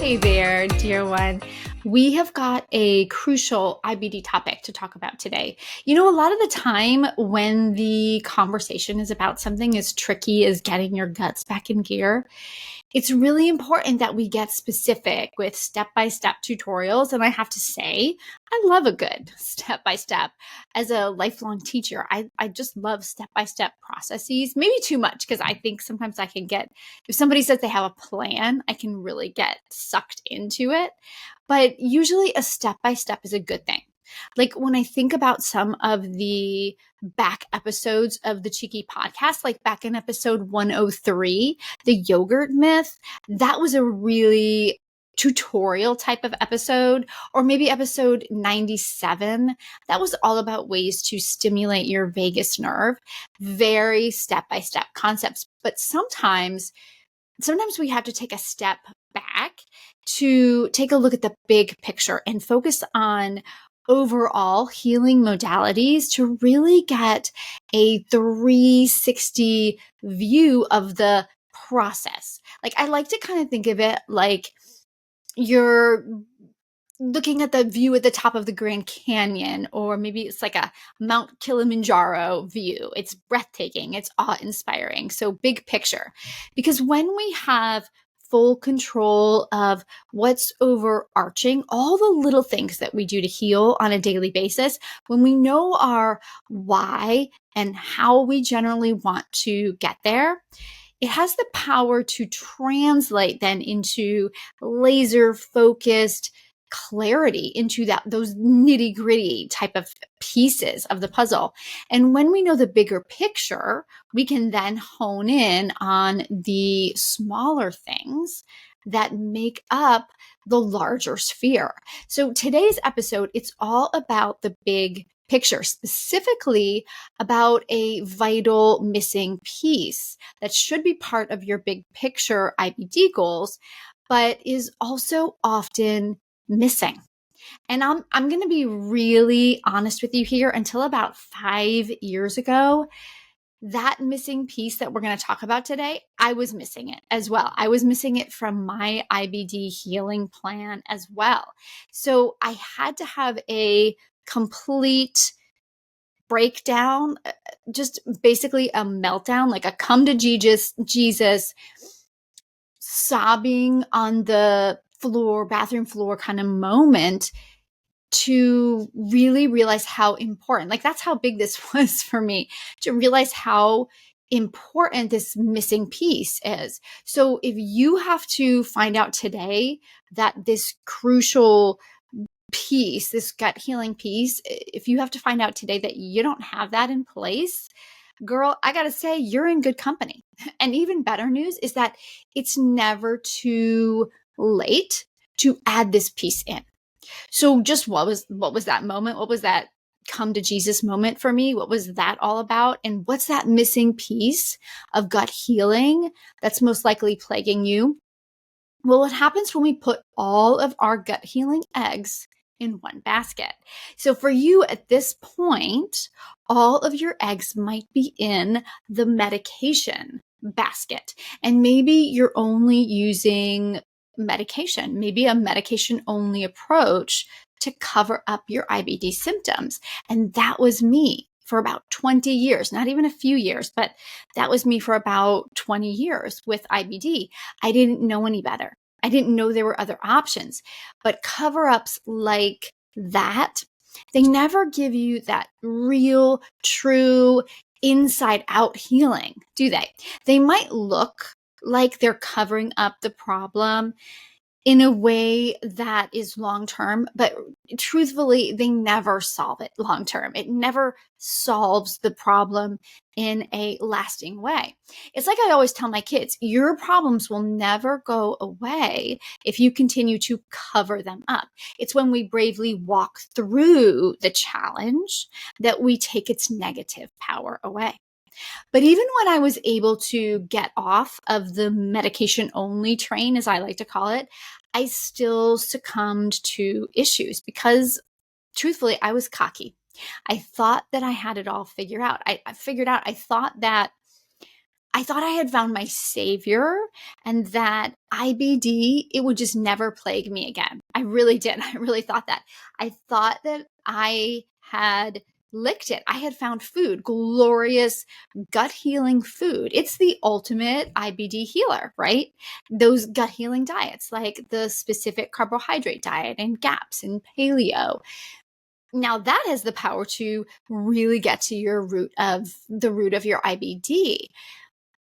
Hey there, dear one. We have got a crucial IBD topic to talk about today. A lot of the time when the conversation is about something as tricky as getting your guts back in gear, it's really important that we get specific with step-by-step tutorials. And I have to say, I love a good step-by-step. As a lifelong teacher, I just love step-by-step processes, maybe too much, because I think sometimes I can get, if somebody says they have a plan, I can really get sucked into it. But usually a step-by-step is a good thing. Like when I think about some of the back episodes of the Cheeky podcast, like back in episode 103, the yogurt myth, that was a really tutorial type of episode, or maybe episode 97. That was all about ways to stimulate your vagus nerve, very step-by-step concepts. But sometimes we have to take a step back to take a look at the big picture and focus on overall healing modalities to really get a 360 view of the process. Like I like to kind of think of it like you're looking at the view at the top of the Grand Canyon, or maybe it's like a Mount Kilimanjaro view. It's breathtaking. It's awe-inspiring. So big picture. Because when we have full control of what's overarching, all the little things that we do to heal on a daily basis, when we know our why and how we generally want to get there, it has the power to translate then into laser focused clarity, into those nitty gritty type of pieces of the puzzle. And when we know the bigger picture, we can then hone in on the smaller things that make up the larger sphere. So today's episode, it's all about the big picture, specifically about a vital missing piece that should be part of your big picture IBD goals, but is also often missing. And I'm going to be really honest with you here. Until about 5 years ago, that missing piece that we're going to talk about today, I was missing it as well. I was missing it from my IBD healing plan as well. So I had to have a complete breakdown, just basically a meltdown, like a come to Jesus, sobbing on the floor, bathroom floor kind of moment to really realize how important, like that's how big this was for me, to realize how important this missing piece is. So if you have to find out today that this crucial piece, this gut healing piece, if you have to find out today that you don't have that in place, girl, I got to say, you're in good company. And even better news is that it's never too late to add this piece in. So just what was that moment? What was that come to Jesus moment for me? What was that all about? And what's that missing piece of gut healing that's most likely plaguing you? Well, what happens when we put all of our gut healing eggs in one basket? So for you at this point, all of your eggs might be in the medication basket. And maybe you're only using medication, maybe a medication only approach to cover up your IBD symptoms. And that was me for about 20 years, not even a few years, but that was me for about 20 years with IBD. I didn't know any better. I didn't know there were other options, but cover-ups like that, they never give you that real, true, inside-out healing, do they? They might look like they're covering up the problem in a way that is long-term, but truthfully, they never solve it long-term. It never solves the problem in a lasting way. It's like I always tell my kids, your problems will never go away if you continue to cover them up. It's when we bravely walk through the challenge that we take its negative power away. But even when I was able to get off of the medication only train, as I like to call it, I still succumbed to issues because truthfully, I was cocky. I thought that I had it all figured out. I thought that I thought I had found my savior and that IBD, it would just never plague me again. I really did. I really thought that. I thought that I had licked it. I had found food, glorious gut healing food. It's the ultimate IBD healer, right? Those gut healing diets, like the specific carbohydrate diet and GAPS and paleo. Now that has the power to really get to the root of your IBD.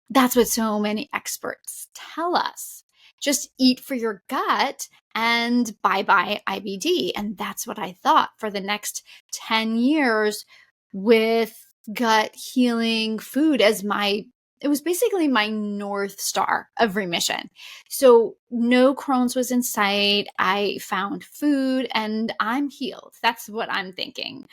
That's what so many experts tell us. Just eat for your gut and bye-bye IBD. And that's what I thought for the next 10 years with gut healing food as it was basically my North Star of remission. So no Crohn's was in sight. I found food and I'm healed. That's what I'm thinking.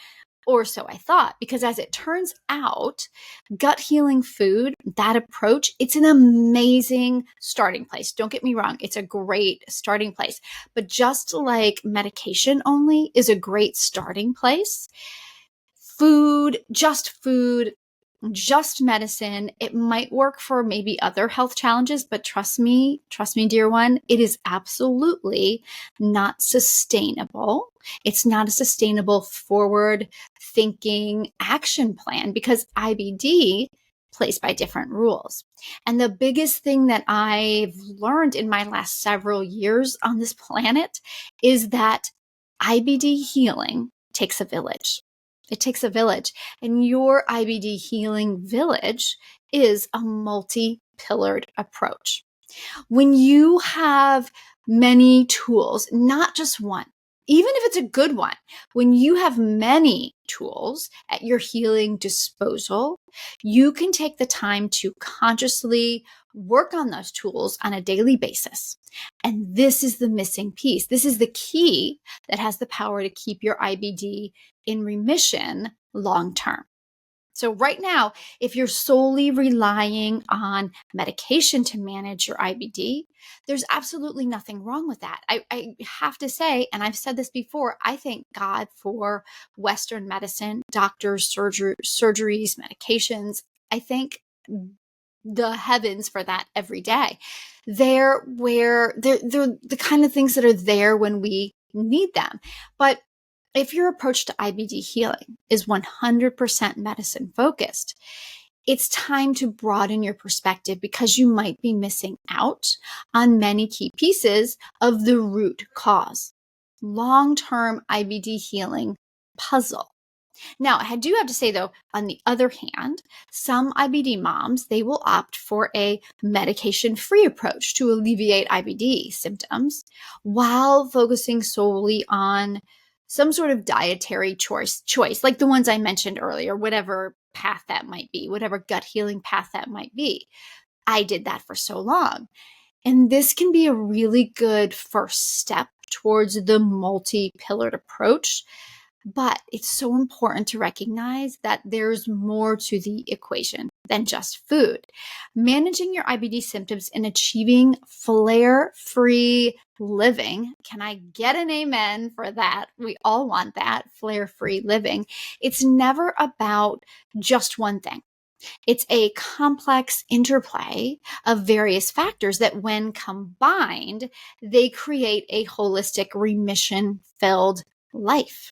Or so I thought, because as it turns out, gut healing food, that approach, it's an amazing starting place. Don't get me wrong. It's a great starting place. But just like medication only is a great starting place, food, just medicine, it might work for maybe other health challenges, but trust me, dear one, it is absolutely not sustainable. It's not a sustainable forward thinking action plan because IBD plays by different rules. And the biggest thing that I've learned in my last several years on this planet is that IBD healing takes a village. It takes a village. And your IBD healing village is a multi-pillared approach. When you have many tools, not just one, even if it's a good one, when you have many tools at your healing disposal, you can take the time to consciously work on those tools on a daily basis. And this is the missing piece. This is the key that has the power to keep your IBD in remission long term. So right now, if you're solely relying on medication to manage your IBD, there's absolutely nothing wrong with that. I have to say, and I've said this before, I thank God for Western medicine, doctors, surgeries, medications. I thank the heavens for that every day. They're the kind of things that are there when we need them. But if your approach to IBD healing is 100% medicine focused, it's time to broaden your perspective because you might be missing out on many key pieces of the root cause. Long-term IBD healing puzzle. Now, I do have to say though, on the other hand, some IBD moms, they will opt for a medication-free approach to alleviate IBD symptoms while focusing solely on some sort of dietary choice, like the ones I mentioned earlier, whatever path that might be, whatever gut healing path that might be. I did that for so long. And this can be a really good first step towards the multi-pillared approach. But it's so important to recognize that there's more to the equation than just food. Managing your IBD symptoms and achieving flare-free living. Can I get an amen for that? We all want that, flare-free living. It's never about just one thing. It's a complex interplay of various factors that when combined, they create a holistic remission-filled life.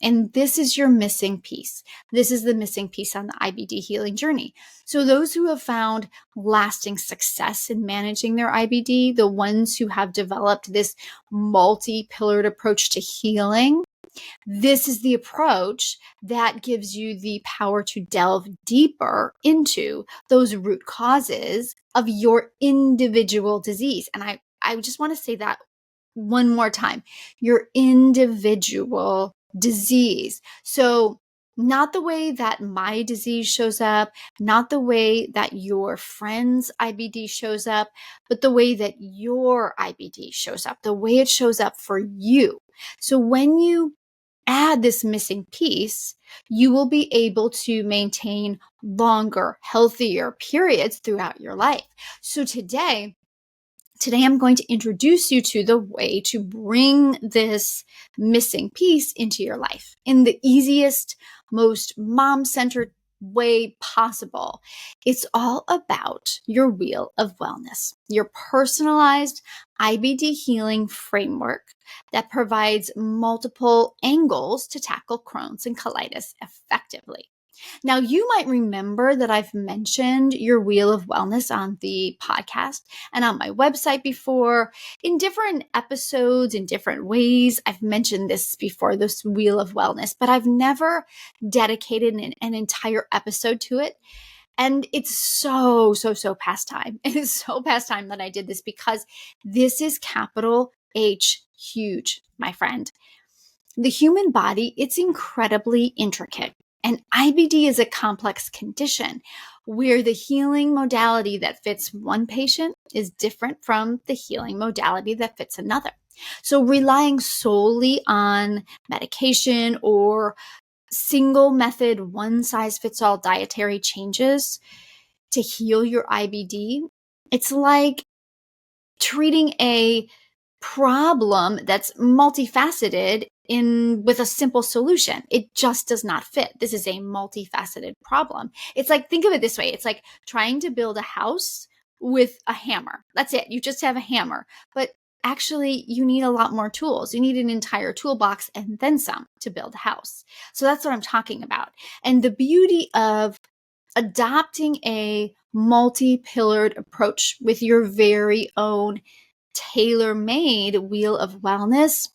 And this is your missing piece. This is the missing piece on the IBD healing journey. So those who have found lasting success in managing their IBD, the ones who have developed this multi-pillared approach to healing, this is the approach that gives you the power to delve deeper into those root causes of your individual disease. And I just want to say that one more time, your individual disease. So not the way that my disease shows up, not the way that your friend's IBD shows up, but the way that your IBD shows up, the way it shows up for you. So when you add this missing piece, you will be able to maintain longer, healthier periods throughout your life. So Today, I'm going to introduce you to the way to bring this missing piece into your life in the easiest, most mom-centered way possible. It's all about your wheel of wellness, your personalized IBD healing framework that provides multiple angles to tackle Crohn's and colitis effectively. Now, you might remember that I've mentioned your wheel of wellness on the podcast and on my website before in different episodes, in different ways. I've mentioned this before, this wheel of wellness, but I've never dedicated an entire episode to it. And it's so past time. It is so past time that I did this because this is capital H huge, my friend. The human body, it's incredibly intricate. And IBD is a complex condition where the healing modality that fits one patient is different from the healing modality that fits another. So relying solely on medication or single method, one size fits all dietary changes to heal your IBD, it's like treating a problem that's multifaceted with a simple solution. It just does not fit. This is a multifaceted problem. It's like, think of it this way. It's like trying to build a house with a hammer. That's it. You just have a hammer, but actually you need a lot more tools. You need an entire toolbox and then some to build a house. So that's what I'm talking about. And the beauty of adopting a multi-pillared approach with your very own tailor-made wheel of wellness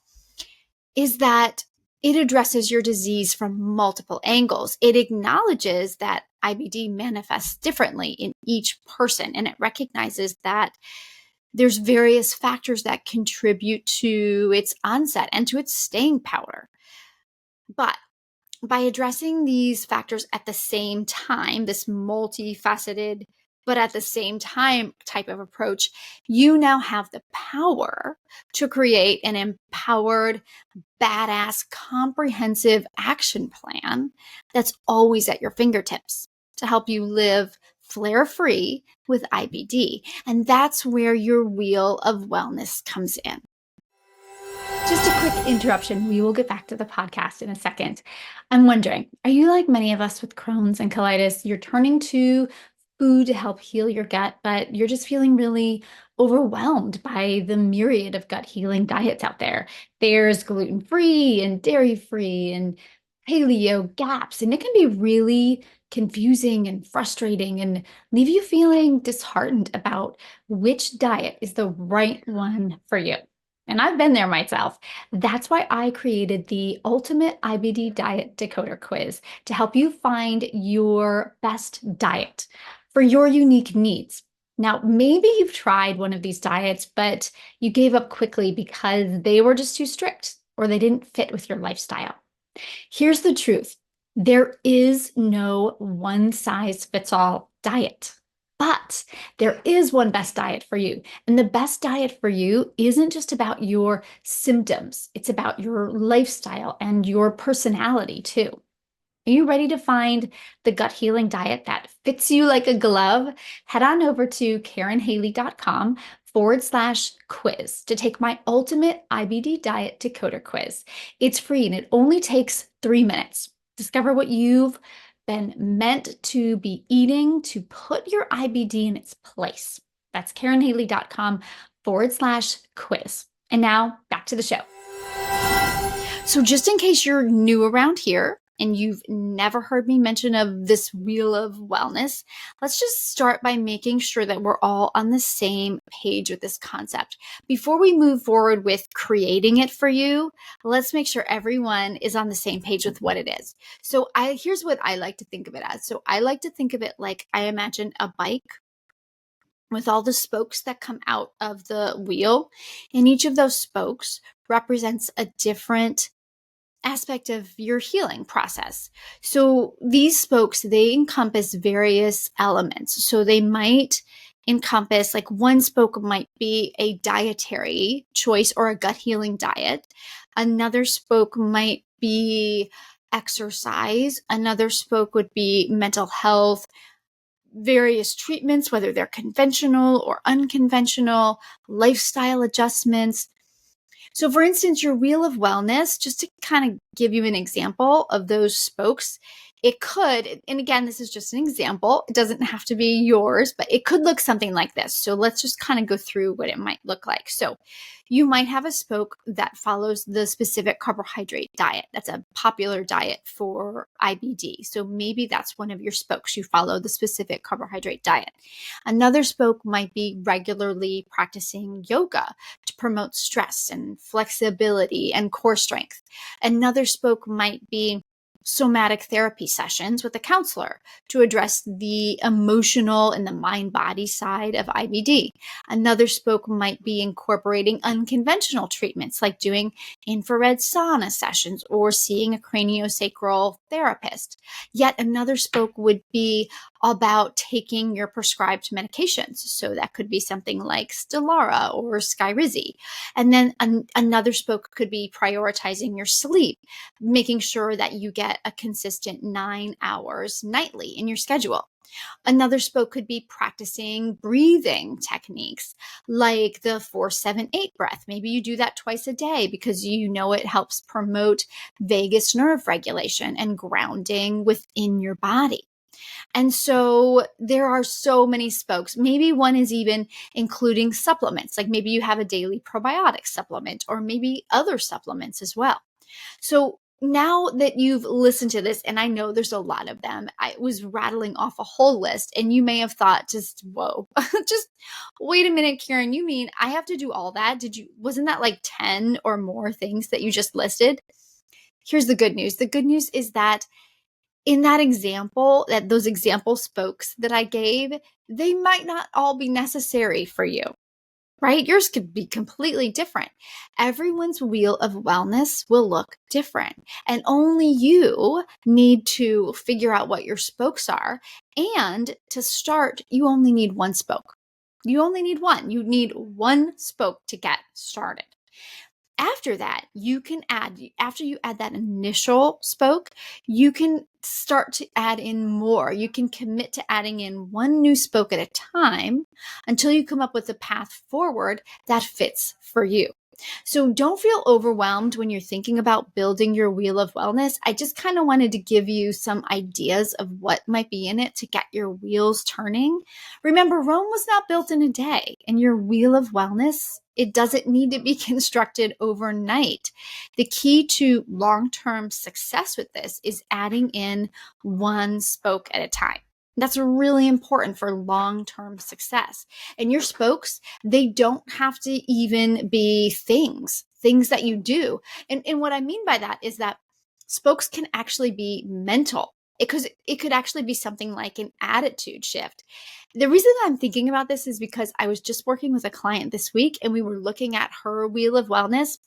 is that it addresses your disease from multiple angles. It acknowledges that IBD manifests differently in each person, and it recognizes that there's various factors that contribute to its onset and to its staying power. But by addressing these factors at the same time, this multifaceted, but at the same time type of approach, you now have the power to create an empowered, badass, comprehensive action plan that's always at your fingertips to help you live flare-free with IBD. And that's where your wheel of wellness comes in. Just a quick interruption. We will get back to the podcast in a second. I'm wondering, are you like many of us with Crohn's and colitis? You're turning to food to help heal your gut, but you're just feeling really overwhelmed by the myriad of gut healing diets out there. There's gluten-free and dairy-free and paleo gaps, and it can be really confusing and frustrating and leave you feeling disheartened about which diet is the right one for you. And I've been there myself. That's why I created the Ultimate IBD Diet Decoder Quiz to help you find your best diet for your unique needs. Now, maybe you've tried one of these diets, but you gave up quickly because they were just too strict or they didn't fit with your lifestyle. Here's the truth. There is no one-size-fits-all diet. But there is one best diet for you. And the best diet for you isn't just about your symptoms. It's about your lifestyle and your personality too. Are you ready to find the gut healing diet that fits you like a glove? Head on over to KarenHaley.com/quiz to take my ultimate IBD diet decoder quiz. It's free and it only takes 3 minutes. Discover what you've been meant to be eating to put your IBD in its place. That's KarenHaley.com/quiz. And now back to the show. So just in case you're new around here and you've never heard me mention of this wheel of wellness, let's just start by making sure that we're all on the same page with this concept. Before we move forward with creating it for you, let's make sure everyone is on the same page with what it is. So here's what I like to think of it as. So I like to think of it like I imagine a bike with all the spokes that come out of the wheel, and each of those spokes represents a different aspect of your healing process. So these spokes, they encompass various elements. So they might encompass, like one spoke might be a dietary choice or a gut healing diet. Another spoke might be exercise. Another spoke would be mental health, various treatments, whether they're conventional or unconventional, lifestyle adjustments. So for instance, your wheel of wellness, just to kind of give you an example of those spokes, It could, and again, this is just an example. It doesn't have to be yours, but it could look something like this. So let's just kind of go through what it might look like. So you might have a spoke that follows the specific carbohydrate diet. That's a popular diet for IBD. So maybe that's one of your spokes. You follow the specific carbohydrate diet. Another spoke might be regularly practicing yoga to promote stress and flexibility and core strength. Another spoke might be somatic therapy sessions with a counselor to address the emotional and the mind-body side of IBD. Another spoke might be incorporating unconventional treatments like doing infrared sauna sessions or seeing a craniosacral therapist. Yet another spoke would be about taking your prescribed medications. So that could be something like Stelara or Skyrizi. And then another spoke could be prioritizing your sleep, making sure that you get a consistent 9 hours nightly in your schedule. Another spoke could be practicing breathing techniques like the 4-7-8 breath. Maybe you do that twice a day because you know it helps promote vagus nerve regulation and grounding within your body. And so there are so many spokes. Maybe one is even including supplements, like maybe you have a daily probiotic supplement or maybe other supplements as well. So now that you've listened to this, and I know there's a lot of them, I was rattling off a whole list, and you may have thought, just whoa, just wait a minute, Karen, you mean I have to do all that? Wasn't that like 10 or more things that you just listed? Here's the good news. The good news is that in that example, that those example spokes that I gave, they might not all be necessary for you, right? Yours could be completely different. Everyone's wheel of wellness will look different. And only you need to figure out what your spokes are. And to start, you only need one spoke. You only need one. You need one spoke to get started. After that, after you add that initial spoke, you can start to add in more. You can commit to adding in one new spoke at a time until you come up with a path forward that fits for you. So don't feel overwhelmed when you're thinking about building your wheel of wellness. I just kind of wanted to give you some ideas of what might be in it to get your wheels turning. Remember, Rome was not built in a day, and your wheel of wellness, it doesn't need to be constructed overnight. The key to long-term success with this is adding in one spoke at a time. That's really important for long-term success. And your spokes, they don't have to even be things that you do. And what I mean by that is that spokes can actually be mental. It could actually be something like an attitude shift. The reason that I'm thinking about this is because I was just working with a client this week and we were looking at her wheel of wellness,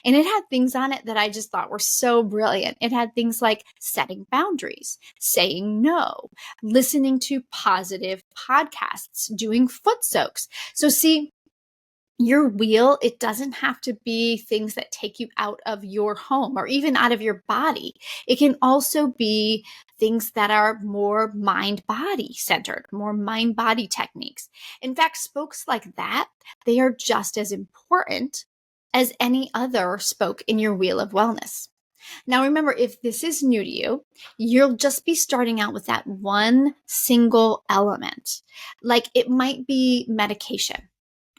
and it had things on it that I just thought were so brilliant. It had things like setting boundaries, saying no, listening to positive podcasts, doing foot soaks. So see, your wheel, it doesn't have to be things that take you out of your home or even out of your body. It can also be things that are more mind-body centered, more mind-body techniques. In fact, spokes like that, they are just as important as any other spoke in your wheel of wellness. Now, remember, if this is new to you, you'll just be starting out with that one single element. Like it might be medication.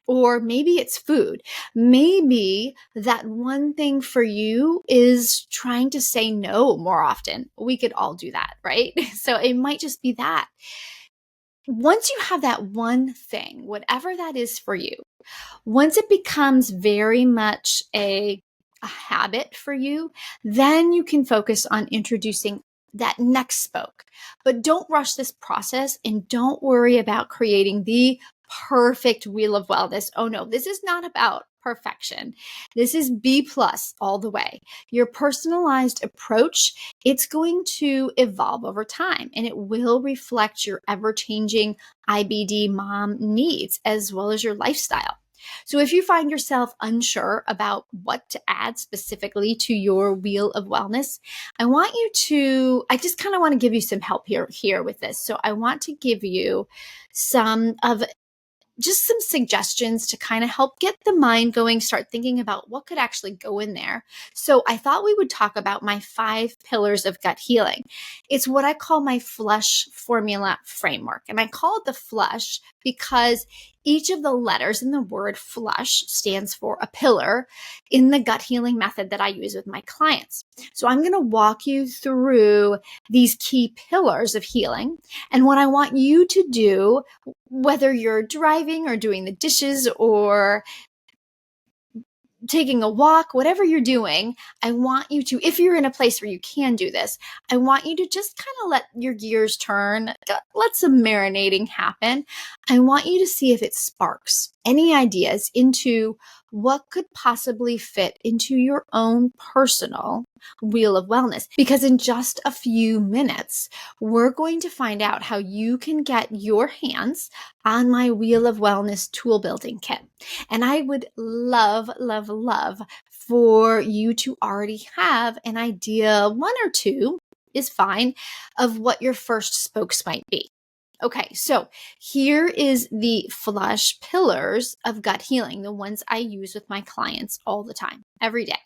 Or maybe it's food. Maybe that one thing for you is trying to say no more often. We could all do that, right? So it might just be that. Once you have that one thing, whatever that is for you, once it becomes very much a habit for you, then you can focus on introducing that next spoke. But don't rush this process and don't worry about creating the perfect wheel of wellness. Oh no, this is not about perfection. This is B plus all the way. Your personalized approach, it's going to evolve over time and it will reflect your ever-changing IBD mom needs as well as your lifestyle. So if you find yourself unsure about what to add specifically to your wheel of wellness, I just kind of want to give you some help here with this. So I want to give you some of just some suggestions to kind of help get the mind going, start thinking about what could actually go in there. So I thought we would talk about my 5 pillars of gut healing. It's what I call my flush formula framework. And I call it the flush because each of the letters in the word flush stands for a pillar in the gut healing method that I use with my clients. So I'm going to walk you through these key pillars of healing. And what I want you to do, whether you're driving or doing the dishes or taking a walk, whatever you're doing, I want you to, if you're in a place where you can do this, I want you to just kind of let your gears turn, let some marinating happen. I want you to see if it sparks any ideas into what could possibly fit into your own personal wheel of wellness. Because in just a few minutes, we're going to find out how you can get your hands on my wheel of wellness tool building kit. And I would love, love, love for you to already have an idea, 1 or 2 is fine, of what your first spokes might be. Okay, so here is the flush pillars of gut healing, the ones I use with my clients all the time, every day.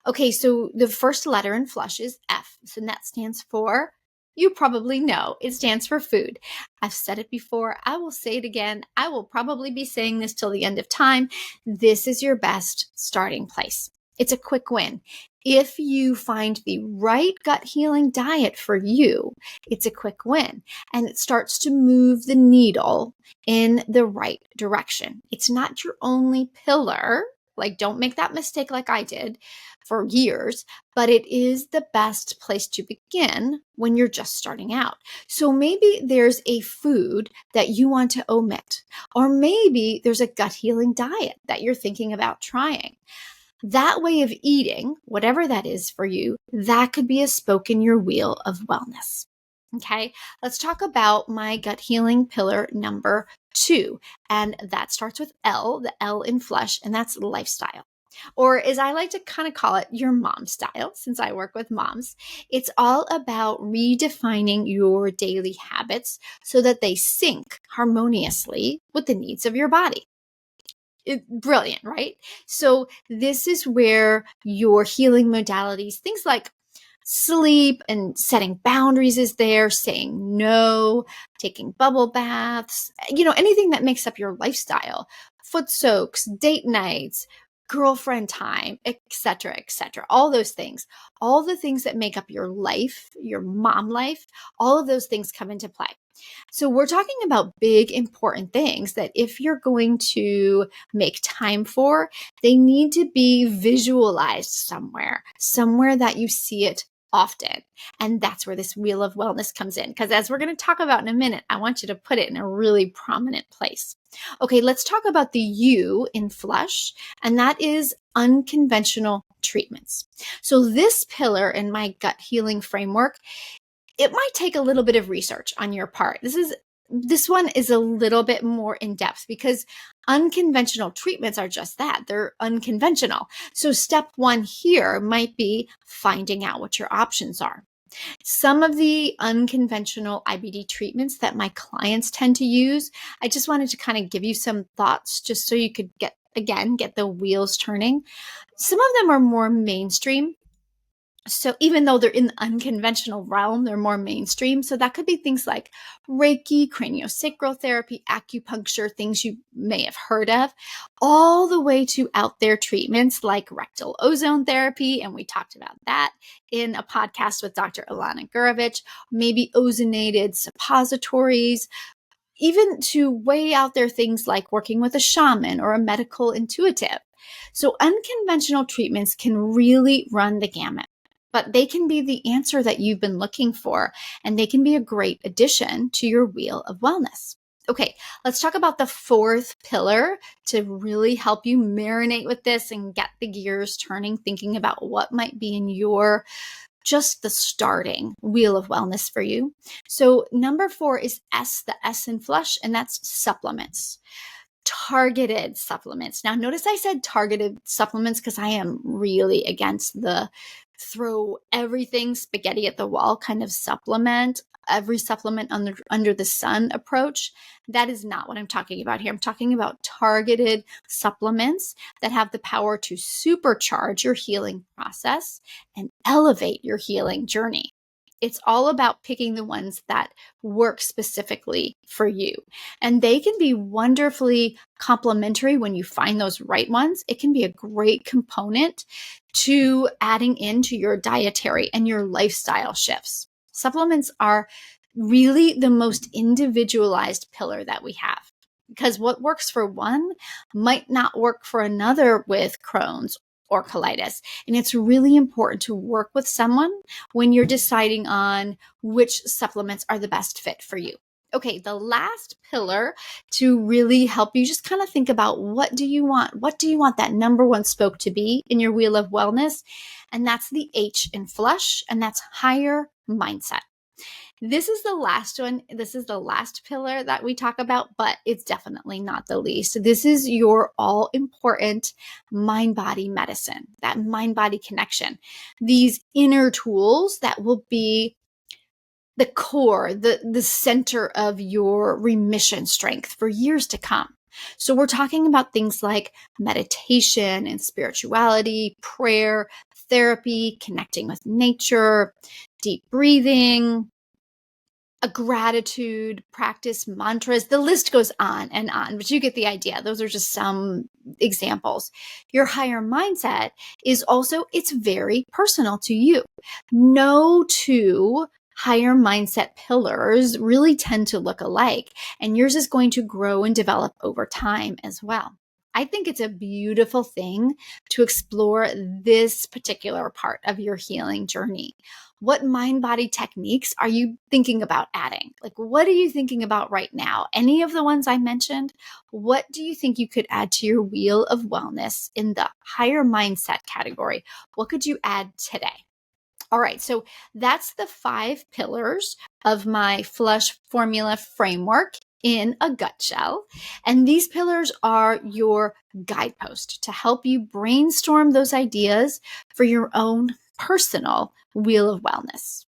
Okay, so the first letter in flush is F. So that stands for, you probably know, it stands for food. I've said it before. I will say it again. I will probably be saying this till the end of time. This is your best starting place. It's a quick win. If you find the right gut healing diet for you, it's a quick win and it starts to move the needle in the right direction. It's not your only pillar. Like, don't make that mistake like I did for years, but it is the best place to begin when you're just starting out. So maybe there's a food that you want to omit, or maybe there's a gut healing diet that you're thinking about trying. That way of eating, whatever that is for you, that could be a spoke in your wheel of wellness. Okay, let's talk about my gut healing pillar number 2. And that starts with L, the L in flush, and that's lifestyle. Or as I like to kind of call it, your mom style, since I work with moms. It's all about redefining your daily habits so that they sync harmoniously with the needs of your body. Brilliant, right? So this is where your healing modalities, things like sleep and setting boundaries is there, saying no, taking bubble baths, anything that makes up your lifestyle, foot soaks, date nights, girlfriend time, etc., etc. All those things, all the things that make up your life, your mom life, all of those things come into play. So we're talking about big, important things that if you're going to make time for, they need to be visualized somewhere that you see it often. And that's where this wheel of wellness comes in. Because as we're going to talk about in a minute, I want you to put it in a really prominent place. Okay, let's talk about the U in flush, and that is unconventional treatments. So this pillar in my gut healing framework, it might take a little bit of research on your part. This one is a little bit more in depth because unconventional treatments are just that. They're unconventional. So step 1 here might be finding out what your options are. Some of the unconventional IBD treatments that my clients tend to use, I just wanted to kind of give you some thoughts just so you could get the wheels turning. Some of them are more mainstream. So even though they're in the unconventional realm, they're more mainstream. So that could be things like Reiki, craniosacral therapy, acupuncture, things you may have heard of, all the way to out there treatments like rectal ozone therapy. And we talked about that in a podcast with Dr. Ilana Gurovich, maybe ozonated suppositories, even to way out there things like working with a shaman or a medical intuitive. So unconventional treatments can really run the gamut. But they can be the answer that you've been looking for, and they can be a great addition to your wheel of wellness. Okay, let's talk about the 4th pillar to really help you marinate with this and get the gears turning, thinking about what might be in your just the starting wheel of wellness for you. So number 4 is S, the S in flush, and that's supplements. Targeted supplements. Now, notice I said targeted supplements because I am really against the throw everything spaghetti at the wall kind of supplement, every supplement under the sun approach. That is not what I'm talking about here. I'm talking about targeted supplements that have the power to supercharge your healing process and elevate your healing journey. It's all about picking the ones that work specifically for you. And they can be wonderfully complementary when you find those right ones. It can be a great component to adding into your dietary and your lifestyle shifts. Supplements are really the most individualized pillar that we have, because what works for one might not work for another with Crohn's or colitis. And it's really important to work with someone when you're deciding on which supplements are the best fit for you. Okay, the last pillar to really help you just kind of think about what do you want? What do you want that number one spoke to be in your wheel of wellness? And that's the H in flush, and that's higher mindset. This is the last one. This is the last pillar that we talk about, but it's definitely not the least. This is your all important mind-body medicine, that mind-body connection. These inner tools that will be the core, the center of your remission strength for years to come. So we're talking about things like meditation and spirituality, prayer, therapy, connecting with nature, deep breathing, a gratitude practice, mantras. The list goes on and on, but you get the idea. Those are just some examples. Your higher mindset is also, it's very personal to you. No two higher mindset pillars really tend to look alike, and yours is going to grow and develop over time as well. I think it's a beautiful thing to explore this particular part of your healing journey. What mind-body techniques are you thinking about adding? Like, what are you thinking about right now? Any of the ones I mentioned? What do you think you could add to your wheel of wellness in the higher mindset category? What could you add today? All right, so that's the 5 pillars of my flush formula framework in a nutshell. And these pillars are your guidepost to help you brainstorm those ideas for your own personal wheel of wellness.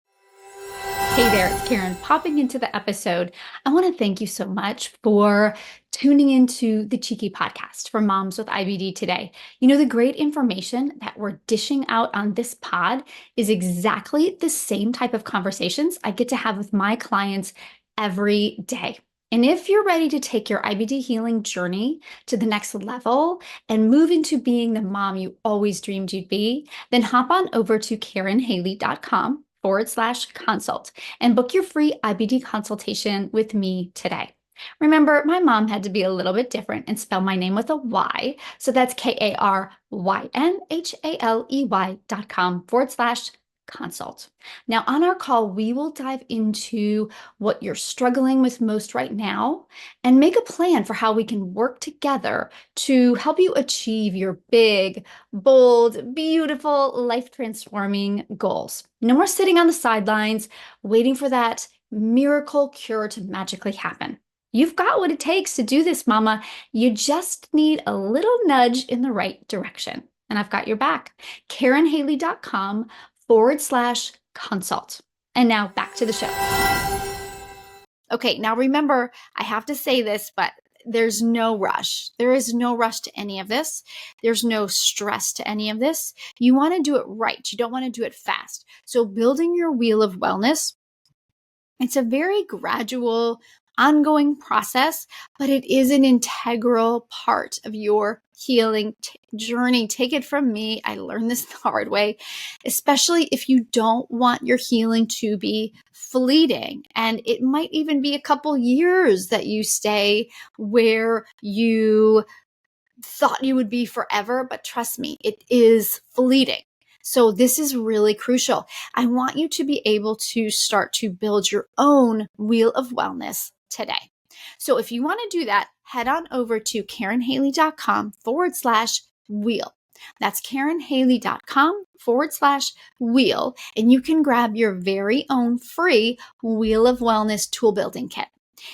Hey there, it's Karen popping into the episode. I want to thank you so much for tuning into the Cheeky podcast for moms with IBD today. You know, the great information that we're dishing out on this pod is exactly the same type of conversations I get to have with my clients every day. And if you're ready to take your IBD healing journey to the next level and move into being the mom you always dreamed you'd be, then hop on over to KarenHaley.com/consult and book your free IBD consultation with me today. Remember, my mom had to be a little bit different and spell my name with a Y. So that's KarenHaley.com/consult. Now, on our call, we will dive into what you're struggling with most right now and make a plan for how we can work together to help you achieve your big, bold, beautiful, life-transforming goals. No more sitting on the sidelines, waiting for that miracle cure to magically happen. You've got what it takes to do this, mama. You just need a little nudge in the right direction. And I've got your back. KarenHaley.com/consult. And now back to the show. Okay, now remember, I have to say this, but there's no rush. There is no rush to any of this. There's no stress to any of this. You want to do it right. You don't want to do it fast. So building your wheel of wellness, it's a very gradual, ongoing process, but it is an integral part of your healing journey. Take it from me. I learned this the hard way, especially if you don't want your healing to be fleeting. And it might even be a couple years that you stay where you thought you would be forever, but trust me, it is fleeting. So this is really crucial. I want you to be able to start to build your own wheel of wellness today. So if you want to do that, head on over to KarenHaley.com/wheel. That's KarenHaley.com/wheel. And you can grab your very own free Wheel of Wellness tool building kit.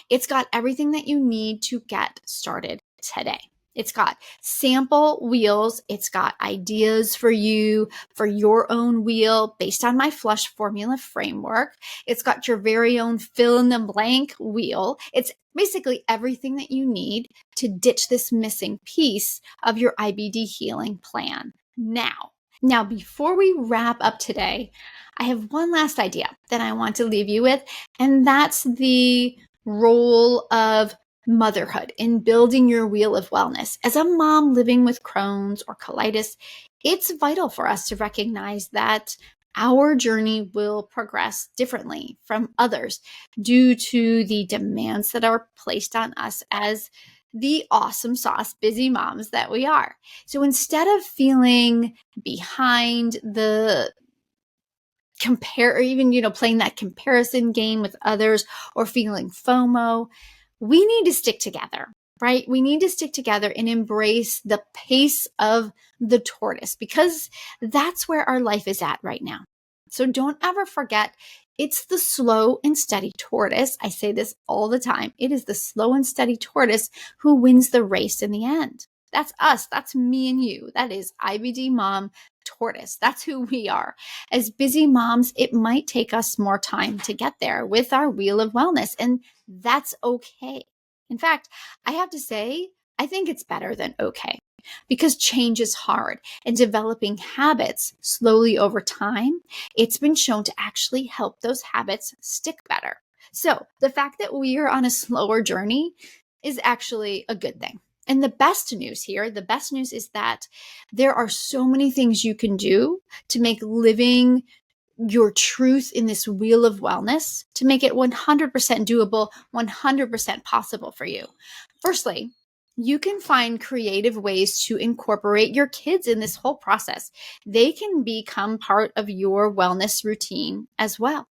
It's got everything that you need to get started today. It's got sample wheels. It's got ideas for you for your own wheel based on my flush formula framework. It's got your very own fill in the blank wheel. It's basically everything that you need to ditch this missing piece of your IBD healing plan Now, before we wrap up today, I have one last idea that I want to leave you with, and that's the role of motherhood in building your wheel of wellness. As a mom living with Crohn's or colitis, it's vital for us to recognize that our journey will progress differently from others due to the demands that are placed on us as the awesome sauce busy moms that we are. So instead of feeling behind the compare, or even, playing that comparison game with others or feeling FOMO, we need to stick together, right? We need to stick together and embrace the pace of the tortoise, because that's where our life is at right now. So don't ever forget, it's the slow and steady tortoise. I say this all the time. It is the slow and steady tortoise who wins the race in the end. That's us. That's me and you. That is IBD mom tortoise. That's who we are. As busy moms, it might take us more time to get there with our wheel of wellness, and that's okay. In fact, I have to say, I think it's better than okay, because change is hard, and developing habits slowly over time, it's been shown to actually help those habits stick better. So the fact that we are on a slower journey is actually a good thing. And the best news is that there are so many things you can do to make living your truth in this wheel of wellness, to make it 100% doable, 100% possible for you. Firstly, you can find creative ways to incorporate your kids in this whole process. They can become part of your wellness routine as well.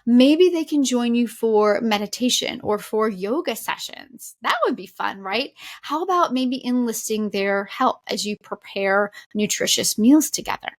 Maybe they can join you for meditation or for yoga sessions. That would be fun, right? How about maybe enlisting their help as you prepare nutritious meals together?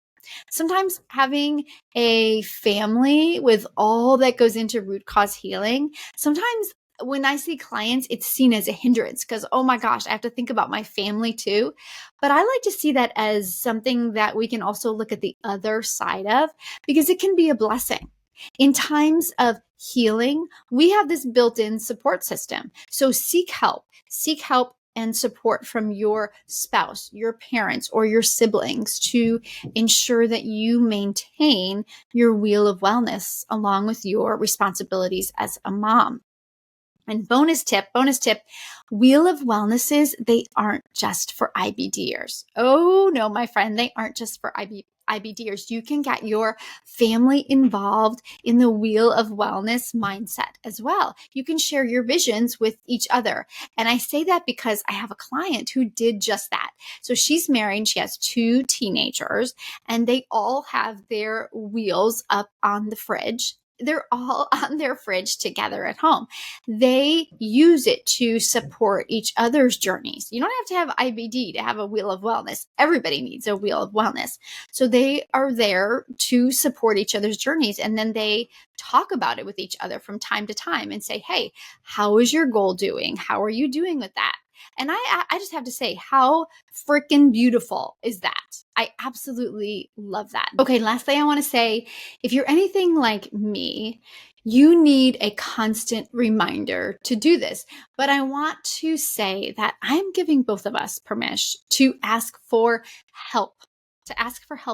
Sometimes having a family with all that goes into root cause healing, sometimes when I see clients, it's seen as a hindrance because, oh my gosh, I have to think about my family too. But I like to see that as something that we can also look at the other side of, because it can be a blessing. In times of healing, we have this built-in support system. So seek help and support from your spouse, your parents, or your siblings to ensure that you maintain your wheel of wellness along with your responsibilities as a mom. And bonus tip, wheel of wellnesses, they aren't just for IBDers. Oh no, my friend, they aren't just for IBDers. You can get your family involved in the wheel of wellness mindset as well. You can share your visions with each other. And I say that because I have a client who did just that. So she's married, she has 2 teenagers, and they all have their wheels up on the fridge. They're all on their fridge together at home. They use it to support each other's journeys. You don't have to have IBD to have a wheel of wellness. Everybody needs a wheel of wellness. So they are there to support each other's journeys. And then they talk about it with each other from time to time and say, hey, how is your goal doing? How are you doing with that? And I just have to say, how freaking beautiful is that? I absolutely love that. Okay, last thing I want to say, if you're anything like me, you need a constant reminder to do this. But I want to say that I'm giving both of us permission to ask for help,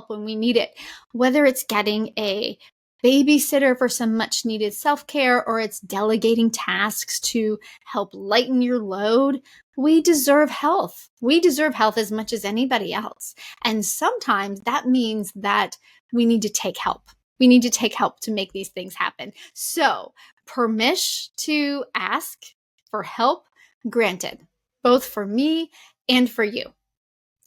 when we need it, whether it's getting a babysitter for some much needed self-care or it's delegating tasks to help lighten your load. We deserve health. We deserve health as much as anybody else. And sometimes that means that we need to take help. We need to take help to make these things happen. So, permission to ask for help granted, both for me and for you.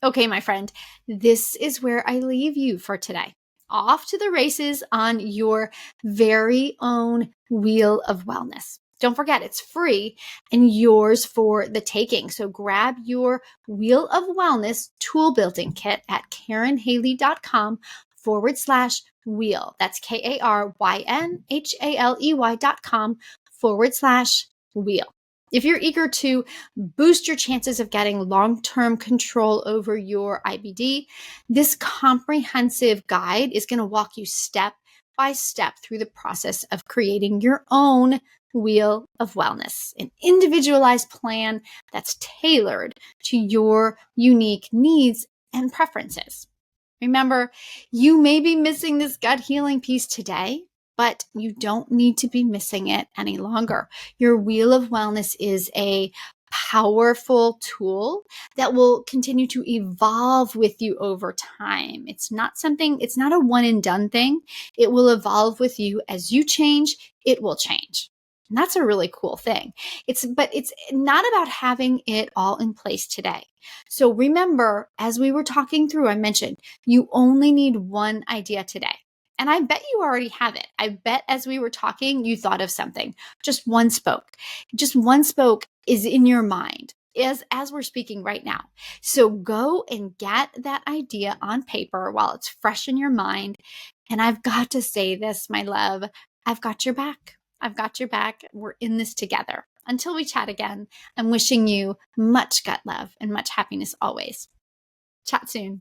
Okay, my friend, this is where I leave you for today. Off to the races on your very own wheel of wellness. Don't forget, it's free and yours for the taking. So grab your Wheel of Wellness tool building kit at KarenHaley.com/wheel. That's KaRynHaley.com/wheel. If you're eager to boost your chances of getting long-term control over your IBD, this comprehensive guide is going to walk you step by step through the process of creating your own wheel of wellness, an individualized plan that's tailored to your unique needs and preferences. Remember, you may be missing this gut healing piece today, but you don't need to be missing it any longer. Your wheel of wellness is a powerful tool that will continue to evolve with you over time. It's not a one and done thing. It will evolve with you as you change, it will change. And that's a really cool thing. But it's not about having it all in place today. So remember, as we were talking through, I mentioned you only need one idea today. And I bet you already have it. I bet as we were talking, you thought of something. Just one spoke. Just one spoke is in your mind as we're speaking right now. So go and get that idea on paper while it's fresh in your mind. And I've got to say this, my love, I've got your back. I've got your back. We're in this together. Until we chat again, I'm wishing you much gut love and much happiness always. Chat soon.